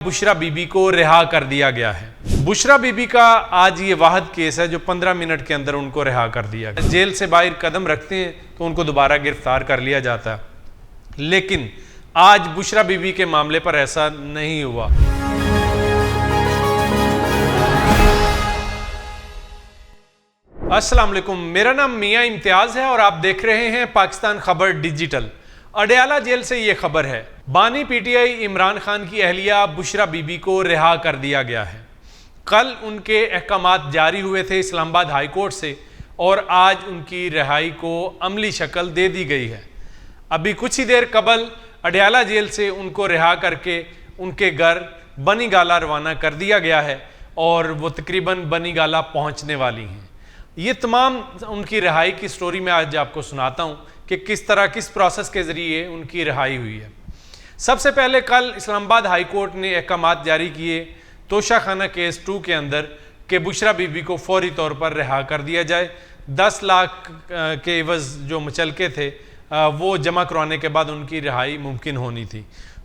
बुशरा बीबी को रिहा कर दिया गया है। बुशरा बीबी का आज ये वाहिद केस है जो 15 मिनट के अंदर उनको रिहा कर दिया गया। जेल से बाहर कदम रखते हैं तो उनको दोबारा गिरफ्तार कर लिया जाता है, लेकिन आज बुशरा बीबी के मामले पर ऐसा नहीं हुआ। अस्सलाम वालेकुम, मेरा नाम मियां इम्तियाज है और आप देख रहे हैं पाकिस्तान खबर डिजिटल। अडयाला जेल से ये खबर है, बानी पीटीआई इमरान खान की अहलिया बुशरा बीबी को रिहा कर दिया गया है। कल उनके अहकामात जारी हुए थे इस्लामाबाद हाई कोर्ट से और आज उनकी रिहाई को अमली शक्ल दे दी गई है। अभी कुछ ही देर कबल अडयाला जेल से उनको रिहा करके उनके घर बनी गाला रवाना कर दिया गया है और वो तकरीबन बनी गाला पहुँचने वाली हैं। ये तमाम उनकी रिहाई की स्टोरी मैं आज आपको सुनाता हूँ कि किस तरह किस प्रोसेस के ज़रिए उनकी रिहाई हुई है। सबसे पहले कल इस्लामाबाद हाई कोर्ट ने अहकामात जारी किए तोशाखाना केस 2 के अंदर कि बुशरा बीबी को फौरी तौर पर रिहा कर दिया जाए। 10 लाख के एवज़ जो मुचलके थे वो जमा करवाने के बाद उनकी रिहाई मुमकिन होनी थी,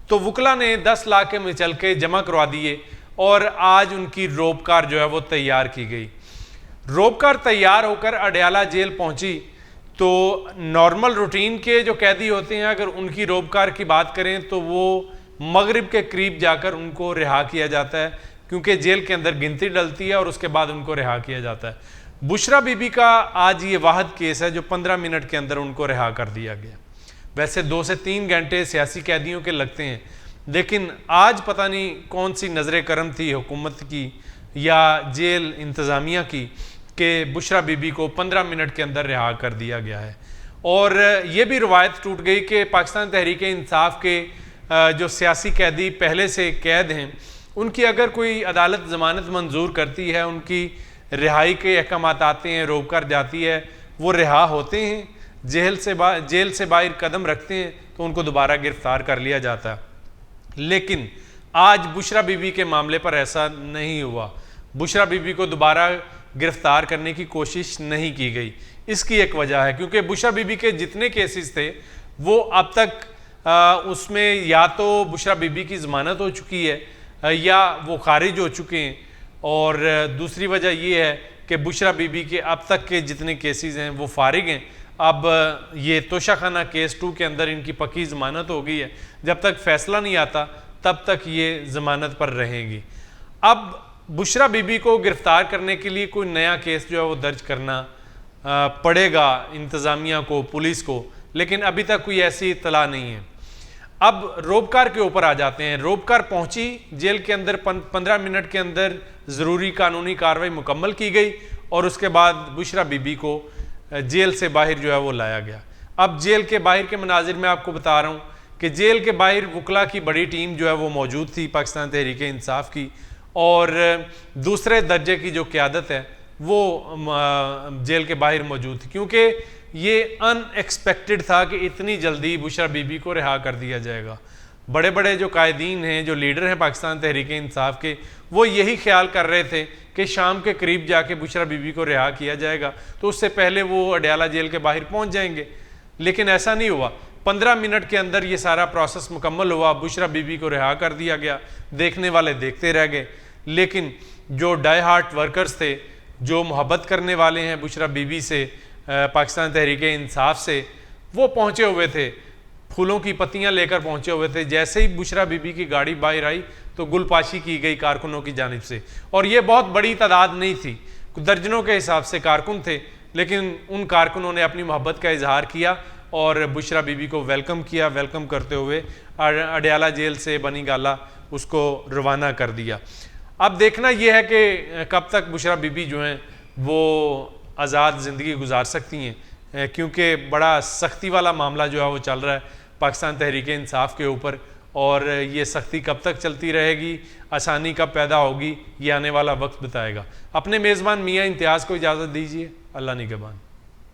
तो वकला ने 10 लाख के मुचलके जमा करवा दिए और आज उनकी रोबकार जो है वो तैयार की गई। रोबकार तैयार होकर अडयाला जेल पहुंची तो नॉर्मल रूटीन के जो कैदी होते हैं, अगर उनकी रोबकार की बात करें तो वो मगरिब के करीब जाकर उनको रिहा किया जाता है, क्योंकि जेल के अंदर गिनती डलती है और उसके बाद उनको रिहा किया जाता है। बुशरा बीबी का आज ये वाहिद केस है जो 15 मिनट के अंदर उनको रिहा कर दिया गया। वैसे 2 से 3 घंटे सियासी कैदियों के लगते हैं, लेकिन आज पता नहीं कौन सी नज़र करम थी हुकूमत की या जेल इंतज़ामिया की कि बुशरा बीबी को 15 मिनट के अंदर रिहा कर दिया गया है। और ये भी रवायत टूट गई कि पाकिस्तान तहरीक इंसाफ के जो सियासी कैदी पहले से कैद हैं, उनकी अगर कोई अदालत ज़मानत मंजूर करती है, उनकी रिहाई के अहकामात आते हैं, रोक कर जाती है, वो रिहा होते हैं, जेल से बाहर कदम रखते हैं तो उनको दोबारा गिरफ्तार कर लिया जाता है। लेकिन आज बुशरा बीबी के मामले पर ऐसा नहीं हुआ। बुशरा बीबी को दोबारा गिरफ्तार करने की कोशिश नहीं की गई। इसकी एक वजह है क्योंकि बुशरा बीबी के जितने केसेस थे वो अब तक उसमें या तो बुशरा बीबी की ज़मानत हो चुकी है या वो खारिज हो चुके हैं, और दूसरी वजह ये है कि बुशरा बीबी के अब तक के जितने केसेस हैं वो फारिग हैं। अब ये तोशाखाना केस 2 के अंदर इनकी पक्की ज़मानत हो गई है, जब तक फैसला नहीं आता तब तक ये ज़मानत पर रहेंगी। अब बुशरा बीबी को गिरफ्तार करने के लिए कोई नया केस जो है वो दर्ज करना पड़ेगा इंतज़ामिया को, पुलिस को, लेकिन अभी तक कोई ऐसी इत्तला नहीं है। अब रोबकार के ऊपर आ जाते हैं। रोबकार पहुंची जेल के अंदर, 15 मिनट के अंदर ज़रूरी कानूनी कार्रवाई मुकम्मल की गई और उसके बाद बुशरा बीबी को जेल से बाहर जो है वो लाया गया। अब जेल के बाहर के मनाजिर में आपको बता रहा हूँ कि जेल के बाहर वकला की बड़ी टीम जो है वो मौजूद थी पाकिस्तान तहरीक इंसाफ की, और दूसरे दर्जे की जो क़यादत है वो जेल के बाहर मौजूद थी, क्योंकि ये अनएक्सपेक्टेड था कि इतनी जल्दी बुशरा बीबी को रिहा कर दिया जाएगा। बड़े बड़े जो कायदीन हैं, जो लीडर हैं पाकिस्तान तहरीक इंसाफ के, वो यही ख्याल कर रहे थे कि शाम के करीब जाके बुशरा बीबी को रिहा किया जाएगा तो उससे पहले वो अडयाला जेल के बाहर पहुंच जाएंगे, लेकिन ऐसा नहीं हुआ। 15 मिनट के अंदर ये सारा प्रोसेस मुकम्मल हुआ, बुशरा बीबी को रिहा कर दिया गया। देखने वाले देखते रह गए, लेकिन जो डाई हार्ट वर्कर्स थे, जो मोहब्बत करने वाले हैं बुशरा बीबी से, पाकिस्तान तहरीक इंसाफ से, वो पहुँचे हुए थे, फूलों की पत्तियां लेकर पहुँचे हुए थे। जैसे ही बुशरा बीबी की गाड़ी बाहर आई तो गुलपाशी की गई कारकुनों की जानिब से, और ये बहुत बड़ी तादाद नहीं थी, दर्जनों के हिसाब से कारकुन थे, लेकिन उन कारकुनों ने अपनी मोहब्बत का इजहार किया और बुशरा बीबी को वेलकम किया। वेलकम करते हुए अडयाला जेल से बनी गाला उसको रवाना कर दिया। अब देखना यह है कि कब तक बुशरा बीबी जो हैं वो आज़ाद ज़िंदगी गुजार सकती हैं, क्योंकि बड़ा सख्ती वाला मामला जो है वो चल रहा है पाकिस्तान तहरीक इंसाफ के ऊपर, और ये सख्ती कब तक चलती रहेगी, आसानी कब पैदा होगी, ये आने वाला वक्त बताएगा। अपने मेज़बान मियां इम्तियाज़ को इजाज़त दीजिए। अल्लाह निगहबान।